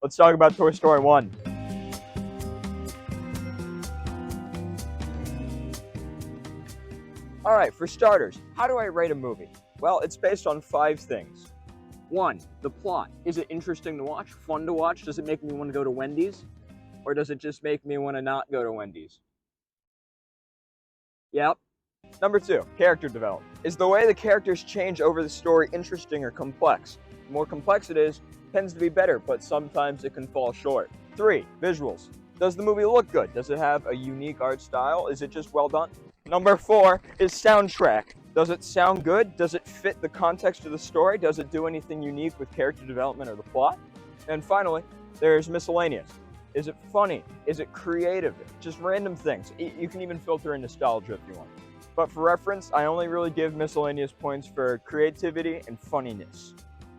Let's talk about Toy Story 1. Alright, for starters, how do I rate a movie? Well, it's based on 5 things. 1, the plot. Is it interesting to watch? Fun to watch? Does it make me want to go to Wendy's? Or does it just make me want to not go to Wendy's? Yep. Number 2, character development. Is the way the characters change over the story interesting or complex? The more complex it is, tends to be better, but sometimes it can fall short. 3, visuals. Does the movie look good? Does it have a unique art style? Is it just well done? Number 4 is soundtrack. Does it sound good? Does it fit the context of the story? Does it do anything unique with character development or the plot? And finally, there's miscellaneous. Is it funny? Is it creative? Just random things. You can even filter in nostalgia if you want. But for reference, I only really give miscellaneous points for creativity and funniness.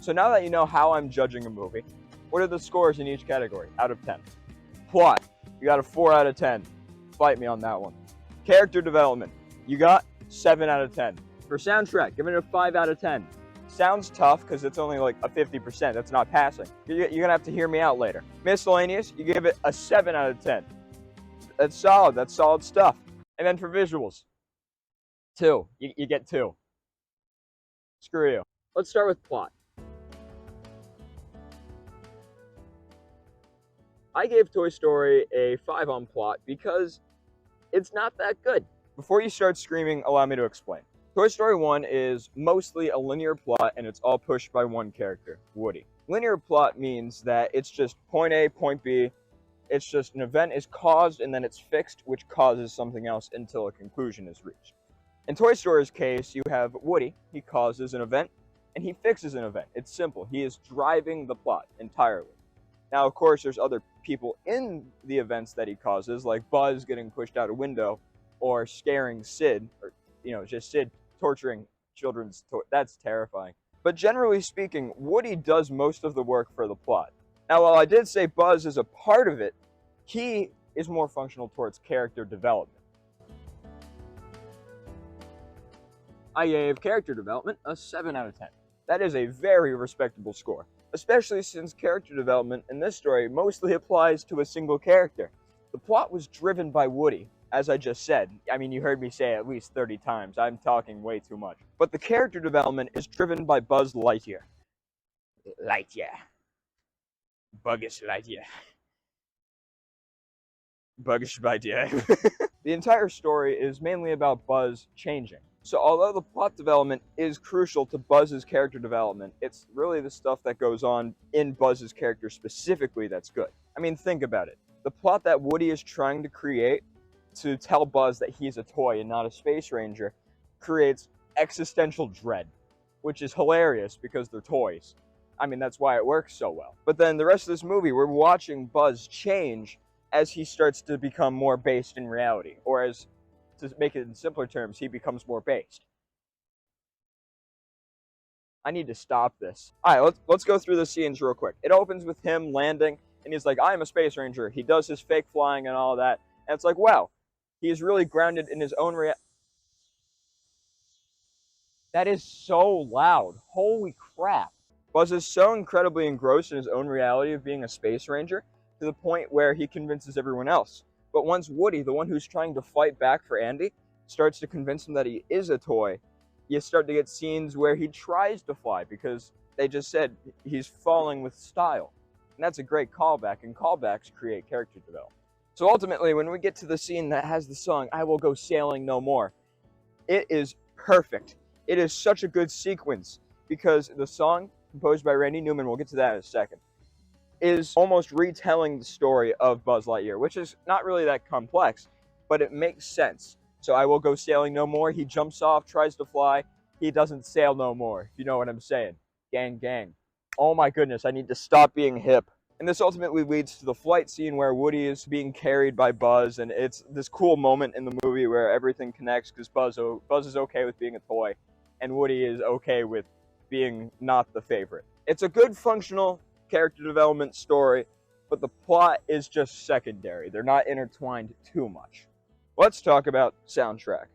So now that you know how I'm judging a movie, what are the scores in each category out of 10? Plot, you got a 4 out of 10. Fight me on that one. Character development, you got 7 out of 10. For soundtrack, giving it a 5 out of 10. Sounds tough because it's only like a 50%. That's not passing. You're going to have to hear me out later. Miscellaneous, you give it a 7 out of 10. That's solid. That's solid stuff. And then for visuals, 2. You get 2. Screw you. Let's start with plot. I gave Toy Story a 5 on plot because it's not that good. Before you start screaming, allow me to explain. Toy Story 1 is mostly a linear plot and it's all pushed by one character, Woody. Linear plot means that it's just point A, point B. It's just an event is caused and then it's fixed, which causes something else until a conclusion is reached. In Toy Story's case, you have Woody. He causes an event and he fixes an event. It's simple. He is driving the plot entirely. Now, of course, there's other people in the events that he causes, like Buzz getting pushed out a window or scaring Sid, or, just Sid torturing children's toys. That's terrifying. But generally speaking, Woody does most of the work for the plot. Now, while I did say Buzz is a part of it, he is more functional towards character development. I gave character development a 7 out of 10. That is a very respectable score, especially since character development in this story mostly applies to a single character. The plot was driven by Woody, as I just said. I mean, you heard me say it at least 30 times. I'm talking way too much. But the character development is driven by Buzz Lightyear. Lightyear. Buggish Lightyear. Buggish Lightyear. The entire story is mainly about Buzz changing. So although the plot development is crucial to Buzz's character development, it's really the stuff that goes on in Buzz's character specifically that's good. I mean, think about it. The plot that Woody is trying to create to tell Buzz that he's a toy and not a space ranger creates existential dread, which is hilarious because they're toys. I mean, that's why it works so well. But then the rest of this movie, we're watching Buzz change as he starts to become more based in reality, or as, to make it in simpler terms, he becomes more based. I need to stop this. All right, let's go through the scenes real quick. It opens with him landing, and he's like, I'm a space ranger. He does his fake flying and all that. And it's like, wow, he is really grounded in his own reality. That is so loud. Holy crap. Buzz is so incredibly engrossed in his own reality of being a space ranger to the point where he convinces everyone else. But once Woody, the one who's trying to fight back for Andy, starts to convince him that he is a toy, you start to get scenes where he tries to fly because they just said he's falling with style. And that's a great callback, and callbacks create character development. So ultimately, when we get to the scene that has the song, I Will Go Sailing No More, it is perfect. It is such a good sequence because the song, composed by Randy Newman, we'll get to that in a second, is almost retelling the story of Buzz Lightyear, which is not really that complex, but it makes sense. So I will go sailing no more. He jumps off, tries to fly. He doesn't sail no more, if you know what I'm saying. Gang, gang. Oh my goodness, I need to stop being hip. And this ultimately leads to the flight scene where Woody is being carried by Buzz, and it's this cool moment in the movie where everything connects because Buzz is okay with being a toy, and Woody is okay with being not the favorite. It's a good functional character development story, but the plot is just secondary. They're not intertwined too much. Let's talk about soundtrack.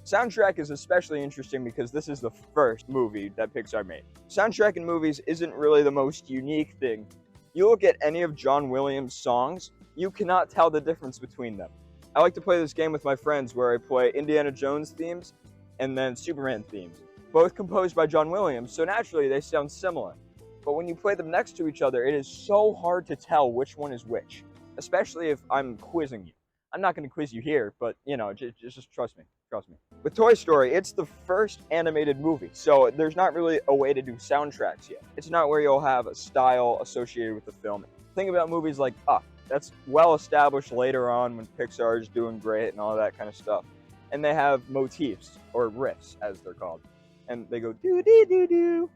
Soundtrack is especially interesting because this is the first movie that Pixar made. Soundtrack in movies isn't really the most unique thing. You look at any of John Williams' songs, you cannot tell the difference between them. I like to play this game with my friends where I play Indiana Jones themes and then Superman themes, both composed by John Williams, so naturally they sound similar. But when you play them next to each other, it is so hard to tell which one is which, especially if I'm quizzing you. I'm not going to quiz you here, but just trust me. Trust me. With Toy Story, it's the first animated movie, so there's not really a way to do soundtracks yet. It's not where you'll have a style associated with the film. Think about movies like Up. That's well established later on when Pixar is doing great and all that kind of stuff. And they have motifs, or riffs, as they're called. And they go doo-dee-doo-doo.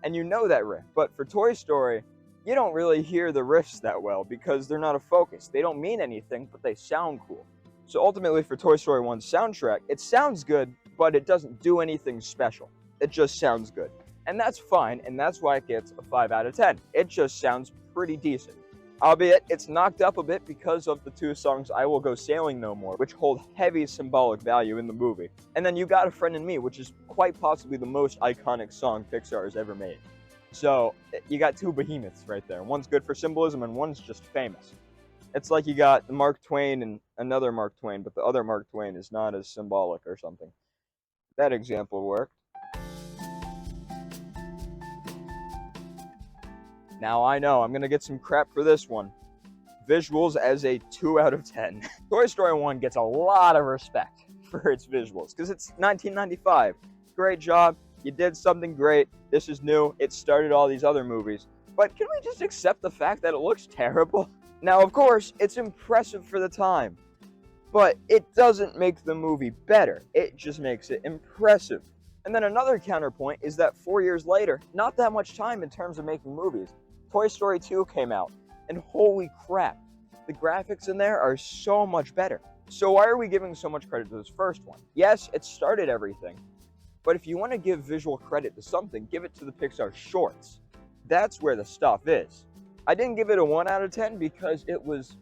And you know that riff. But for Toy Story, you don't really hear the riffs that well because they're not a focus. They don't mean anything, but they sound cool. So ultimately for Toy Story 1's soundtrack, it sounds good, but it doesn't do anything special. It just sounds good. And that's fine, and that's why it gets a 5 out of 10. It just sounds pretty decent. Albeit, it's knocked up a bit because of the 2 songs I Will Go Sailing No More, which hold heavy symbolic value in the movie. And then You Got a Friend in Me, which is quite possibly the most iconic song Pixar has ever made. So, you got 2 behemoths right there. One's good for symbolism, and one's just famous. It's like you got Mark Twain and another Mark Twain, but the other Mark Twain is not as symbolic or something. That example worked. Now I know, I'm going to get some crap for this one. Visuals as a 2 out of 10. Toy Story 1 gets a lot of respect for its visuals, because it's 1995. Great job, you did something great, this is new, it started all these other movies. But can we just accept the fact that it looks terrible? Now, of course, it's impressive for the time, but it doesn't make the movie better. It just makes it impressive. And then another counterpoint is that 4 years later, not that much time in terms of making movies, Toy Story 2 came out, and holy crap, the graphics in there are so much better. So why are we giving so much credit to this first one? Yes, it started everything, but if you want to give visual credit to something, give it to the Pixar shorts. That's where the stuff is. I didn't give it a 1 out of 10 because it was,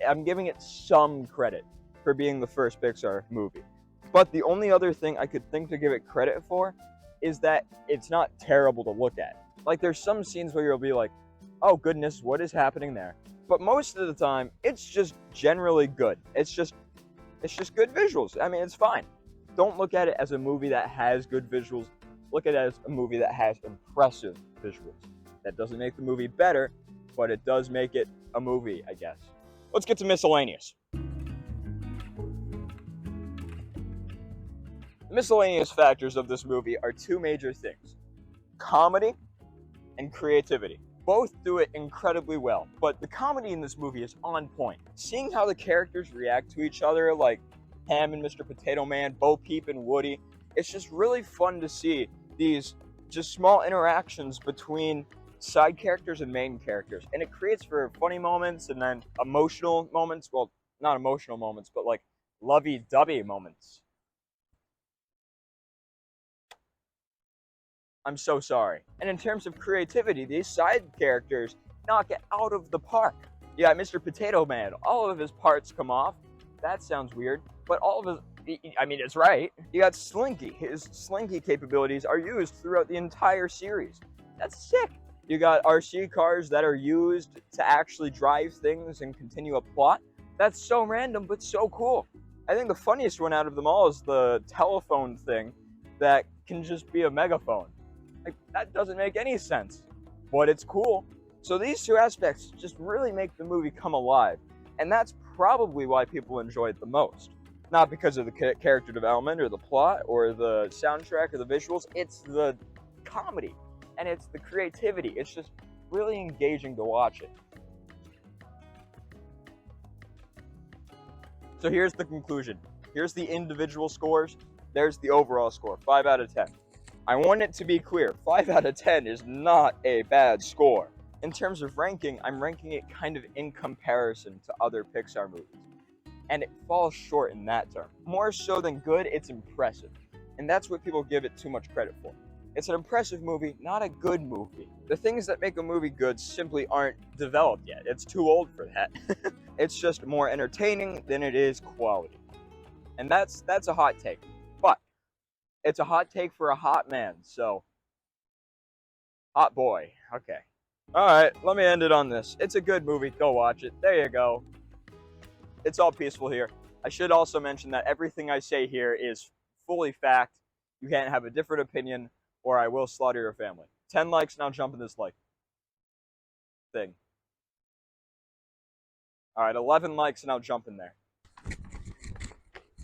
I'm giving it some credit for being the first Pixar movie. But the only other thing I could think to give it credit for is that it's not terrible to look at. Like, there's some scenes where you'll be like, oh goodness, what is happening there? But most of the time, it's just generally good. It's just good visuals. I mean, it's fine. Don't look at it as a movie that has good visuals. Look at it as a movie that has impressive visuals. That doesn't make the movie better, but it does make it a movie, I guess. Let's get to miscellaneous. The miscellaneous factors of this movie are 2 major things: comedy and creativity. Both do it incredibly well, but the comedy in this movie is on point. Seeing how the characters react to each other, like Ham and Mr. Potato Man, Bo Peep and Woody, it's just really fun to see these just small interactions between side characters and main characters, and it creates for funny moments and then emotional moments. Well, not emotional moments, but like lovey-dovey moments. I'm so sorry. And in terms of creativity, these side characters knock it out of the park. You got Mr. Potato Man, all of his parts come off. That sounds weird, but all of his, I mean, it's right. You got Slinky. His Slinky capabilities are used throughout the entire series. That's sick. You got RC cars that are used to actually drive things and continue a plot. That's so random, but so cool. I think the funniest one out of them all is the telephone thing that can just be a megaphone. Like, that doesn't make any sense, but it's cool. So these 2 aspects just really make the movie come alive, and that's probably why people enjoy it the most. Not because of the character development or the plot or the soundtrack or the visuals, it's the comedy and it's the creativity. It's just really engaging to watch it. So here's the conclusion. Here's the individual scores. There's the overall score, 5 out of 10. I want it to be clear, 5 out of 10 is not a bad score. In terms of ranking, I'm ranking it kind of in comparison to other Pixar movies. And it falls short in that term. More so than good, it's impressive. And that's what people give it too much credit for. It's an impressive movie, not a good movie. The things that make a movie good simply aren't developed yet. It's too old for that. It's just more entertaining than it is quality. And that's a hot take. But It's a hot take for a hot man, so hot boy. Okay. All right, let me end it on this. It's a good movie. Go watch it. There you go. It's all peaceful here. I should also mention that everything I say here is fully fact. You can't have a different opinion, or I will slaughter your family. 10 likes, now jump in this like thing. All right, 11 likes, and I'll jump in there.